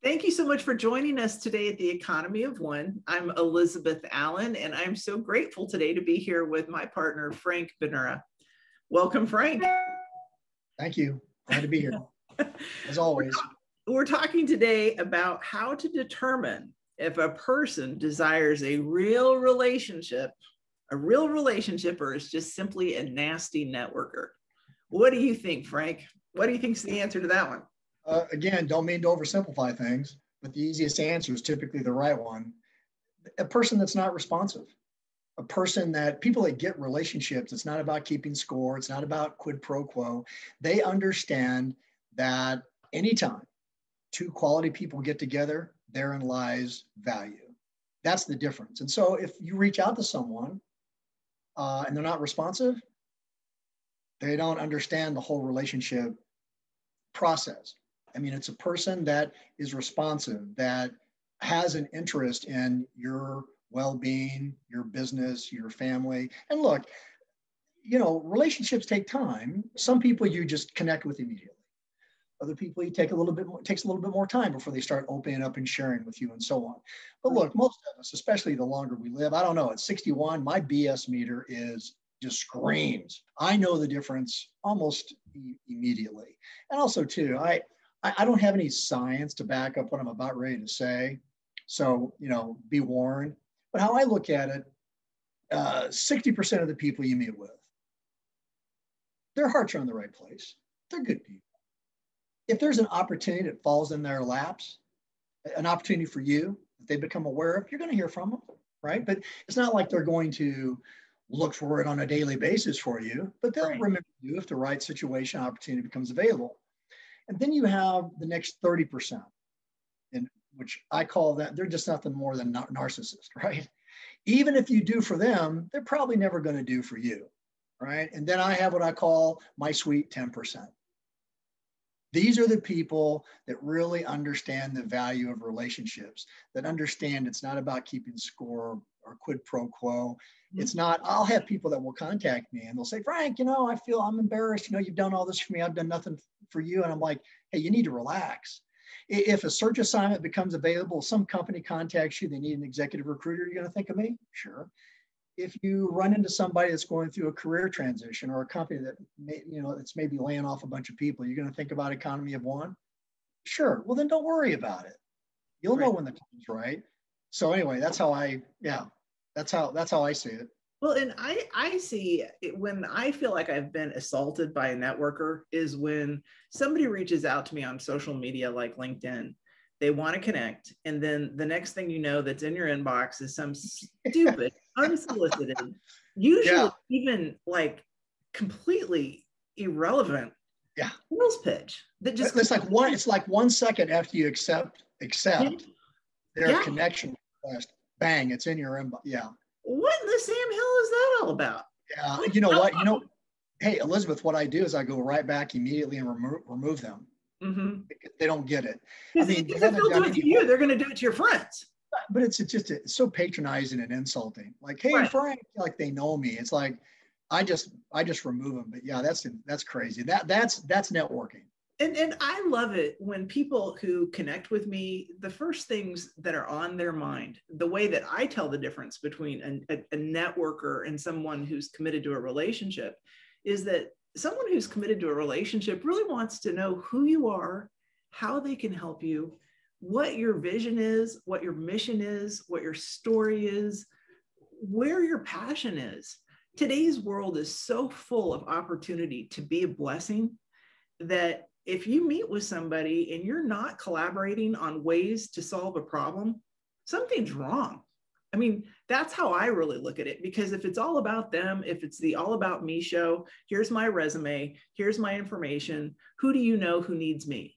Thank you so much for joining us today at the Economy of One. I'm Elizabeth Allen, and I'm so grateful today to be here with my partner, Frank Bonura. Welcome, Frank. Thank you. Glad to be here, as always. We're talking today about how to determine if a person desires a real relationship, or is just simply a nasty networker. What do you think, Frank? What do you think is the answer to that one? Again, don't mean to oversimplify things, but the easiest answer is typically the right one. A person that's not responsive, a person that people that get relationships, it's not about keeping score. It's not about quid pro quo. They understand that anytime two quality people get together, therein lies value. That's the difference. And so if you reach out to someone and they're not responsive, they don't understand the whole relationship process. I mean, it's a person that is responsive, that has an interest in your well-being, your business, your family. And look, relationships take time. Some people you just connect with immediately. Other people you takes a little bit more time before they start opening up and sharing with you and so on. But look, most of us, especially the longer we live, I don't know, at 61, my BS meter just screams. I know the difference almost immediately. And also too, I don't have any science to back up what I'm about ready to say. So, be warned. But how I look at it, 60% of the people you meet with, their hearts are in the right place. They're good people. If there's an opportunity that falls in their laps, an opportunity for you that they become aware of, you're going to hear from them, right? But it's not like they're going to look for it on a daily basis for you, but they'll remember you if the right situation opportunity becomes available. And then you have the next 30%, in which I call that they're just nothing more than narcissists, right? Even if you do for them, they're probably never going to do for you, right? And then I have what I call my sweet 10%. These are the people that really understand the value of relationships, that understand it's not about keeping score or quid pro quo. It's not, I'll have people that will contact me and they'll say, Frank, I feel I'm embarrassed. You've done all this for me. I've done nothing for you. And I'm like, hey, you need to relax. If a search assignment becomes available, some company contacts you, they need an executive recruiter, you're going to think of me? Sure. If you run into somebody that's going through a career transition or a company that it's maybe laying off a bunch of people, you're going to think about Economy of One? Sure. Well, then don't worry about it. You'll know when the time's right. So anyway, that's how I see it. Well, and I see it when I feel like I've been assaulted by a networker is when somebody reaches out to me on social media like LinkedIn. They want to connect. And then the next thing you know that's in your inbox is some stupid, unsolicited, usually even like completely irrelevant sales pitch. That just it's like 1 second after you accept their connection request, bang, it's in your inbox. Yeah. What in the Sam Hill is that all about? Yeah. You know what? Hey, Elizabeth, what I do is I go right back immediately and remove them. Mm-hmm. They don't get it. I mean, if they'll do it to you, they're going to do it to your friends. But it's so patronizing and insulting. Like, hey, Frank, like they know me. It's like I just remove them. But yeah, that's crazy. That's networking. And I love it when people who connect with me, the first things that are on their mind, the way that I tell the difference between a networker and someone who's committed to a relationship is that someone who's committed to a relationship really wants to know who you are, how they can help you, what your vision is, what your mission is, what your story is, where your passion is. Today's world is so full of opportunity to be a blessing that if you meet with somebody and you're not collaborating on ways to solve a problem, something's wrong. I mean, that's how I really look at it, because if it's all about them, if it's the all about me show, here's my resume, here's my information, who do you know who needs me?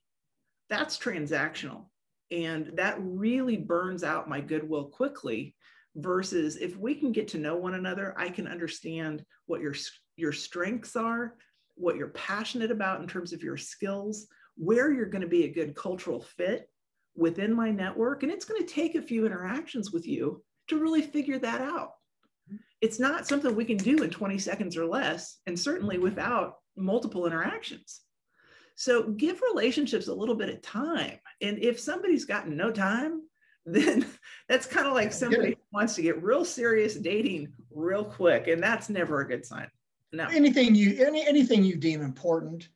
That's transactional. And that really burns out my goodwill quickly versus if we can get to know one another, I can understand what your strengths are, what you're passionate about in terms of your skills, where you're going to be a good cultural fit within my network. And it's going to take a few interactions with you to really figure that out. It's not something we can do in 20 seconds or less, and certainly without multiple interactions. So give relationships a little bit of time. And if somebody's got no time, then that's kind of like somebody who wants to get real serious dating real quick. And that's never a good sign. No. Anything you deem important,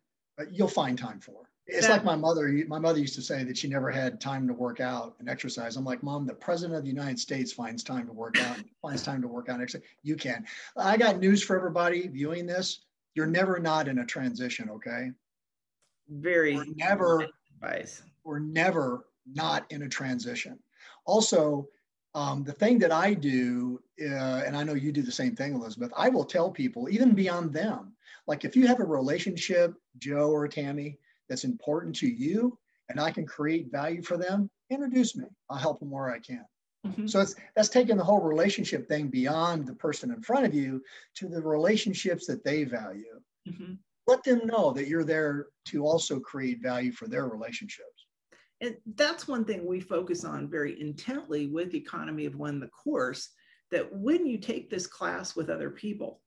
you'll find time for. It's like my mother used to say that she never had time to work out and exercise. I'm like, Mom, the president of the United States finds time to work out, finds time to work out and exercise. You can. I got news for everybody viewing this. You're never not in a transition, okay? We're never not in a transition. Also, the thing that I do, and I know you do the same thing, Elizabeth, I will tell people, even beyond them, like if you have a relationship, Joe or Tammy, that's important to you, and I can create value for them, introduce me. I'll help them where I can. Mm-hmm. So that's taking the whole relationship thing beyond the person in front of you to the relationships that they value. Mm-hmm. Let them know that you're there to also create value for their relationships. And that's one thing we focus on very intently with Economy of One, the course, that when you take this class with other people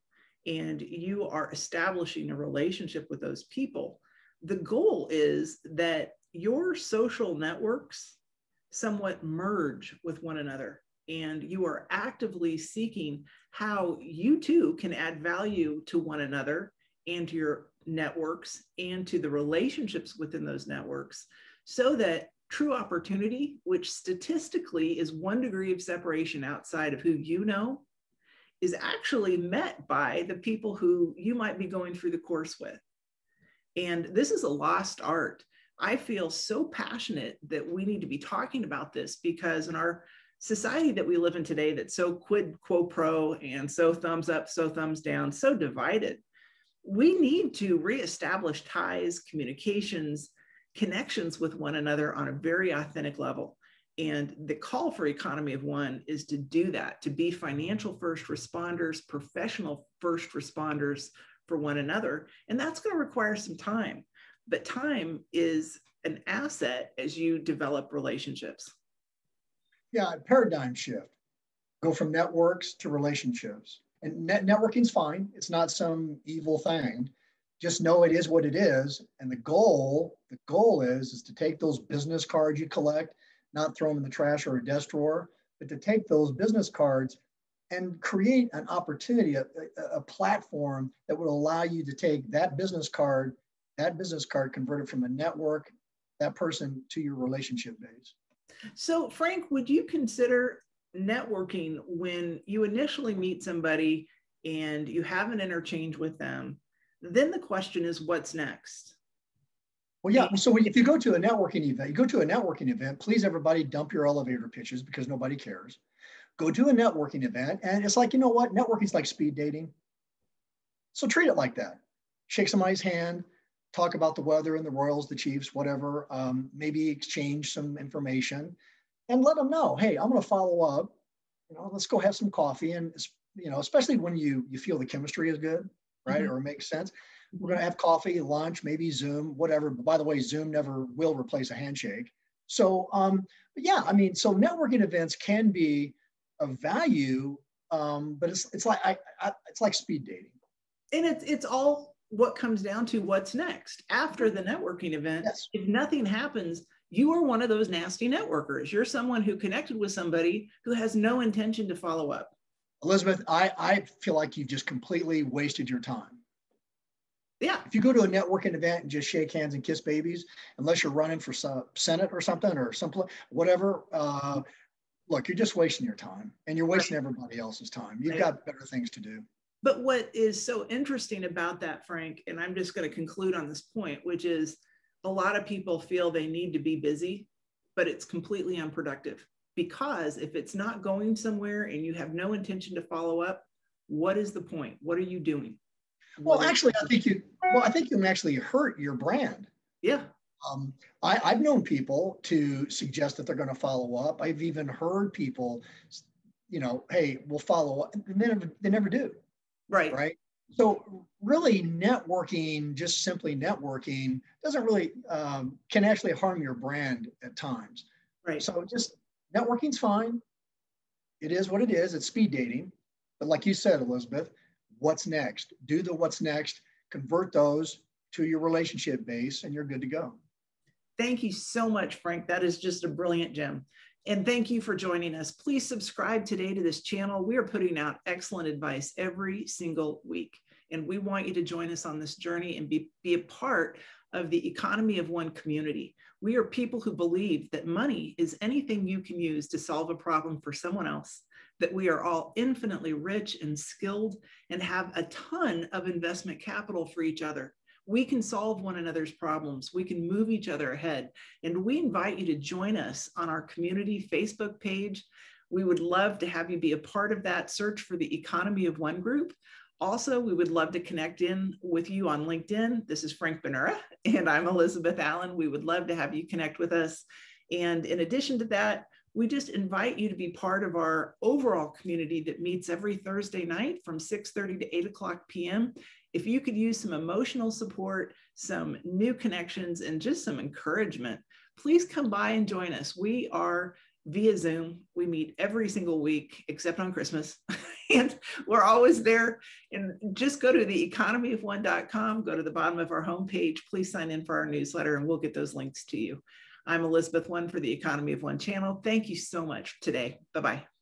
and you are establishing a relationship with those people, the goal is that your social networks somewhat merge with one another, and you are actively seeking how you too can add value to one another and to your networks and to the relationships within those networks, so that true opportunity, which statistically is 1 degree of separation outside of who you know, is actually met by the people who you might be going through the course with. And this is a lost art. I feel so passionate that we need to be talking about this, because in our society that we live in today, that's so quid quo pro and so thumbs up, so thumbs down, so divided, we need to reestablish ties, communications, connections with one another on a very authentic level. And the call for Economy of One is to do that, to be financial first responders, professional first responders for one another. And that's going to require some time. But time is an asset as you develop relationships. Yeah, paradigm shift. Go from networks to relationships. And networking's fine. It's not some evil thing. Just know it is what it is. And the goal is to take those business cards you collect, not throw them in the trash or a desk drawer, but to take those business cards and create an opportunity, a platform that would allow you to take that business card converted from a network, that person, to your relationship base. So Frank, would you consider networking when you initially meet somebody and you have an interchange with them? Then the question is, what's next? Well, yeah. So if you go to a networking event, please everybody dump your elevator pitches, because nobody cares. Go to a networking event, and it's like, you know what? Networking is like speed dating. So treat it like that. Shake somebody's hand, talk about the weather and the Royals, the Chiefs, whatever. Maybe exchange some information, and let them know, hey, I'm going to follow up. Let's go have some coffee, and especially when you feel the chemistry is good, right, mm-hmm. or it makes sense. We're going to have coffee, lunch, maybe Zoom, whatever. But by the way, Zoom never will replace a handshake. So, so networking events can be of value, but it's like speed dating. And it's all what comes down to what's next after the networking event. Yes. If nothing happens, you are one of those nasty networkers. You're someone who connected with somebody who has no intention to follow up. Elizabeth, I feel like you've just completely wasted your time. Yeah. If you go to a networking event and just shake hands and kiss babies, unless you're running for Senate or something or someplace, whatever, look, you're just wasting your time, and you're wasting everybody else's time. You've got better things to do. But what is so interesting about that, Frank, and I'm just going to conclude on this point, which is a lot of people feel they need to be busy, but it's completely unproductive. Because if it's not going somewhere and you have no intention to follow up, what is the point? What are you doing? Well, actually, I think you can actually hurt your brand. Yeah. I've known people to suggest that they're going to follow up. I've even heard people, hey, we'll follow up, and they never do. Right. Right. So really, networking, just simply networking, doesn't really can actually harm your brand at times. Right. So just networking's fine. It is what it is. It's speed dating. But like you said, Elizabeth, what's next? Do the what's next. Convert those to your relationship base, and you're good to go. Thank you so much, Frank. That is just a brilliant gem. And thank you for joining us. Please subscribe today to this channel. We are putting out excellent advice every single week. And we want you to join us on this journey and be a part of the economy of one community. We are people who believe that money is anything you can use to solve a problem for someone else, that we are all infinitely rich and skilled and have a ton of investment capital for each other. We can solve one another's problems. We can move each other ahead. And we invite you to join us on our community Facebook page. We would love to have you be a part of that. Search for the Economy of One group. Also, we would love to connect in with you on LinkedIn. This is Frank Bonura, and I'm Elizabeth Allen. We would love to have you connect with us. And in addition to that, we just invite you to be part of our overall community that meets every Thursday night from 6:30 to 8 o'clock p.m. If you could use some emotional support, some new connections, and just some encouragement, please come by and join us. We are via Zoom. We meet every single week, except on Christmas. And we're always there. And just go to theeconomyofone.com, go to the bottom of our homepage. Please sign in for our newsletter, and we'll get those links to you. I'm Elizabeth One for the Economy of One channel. Thank you so much today. Bye-bye.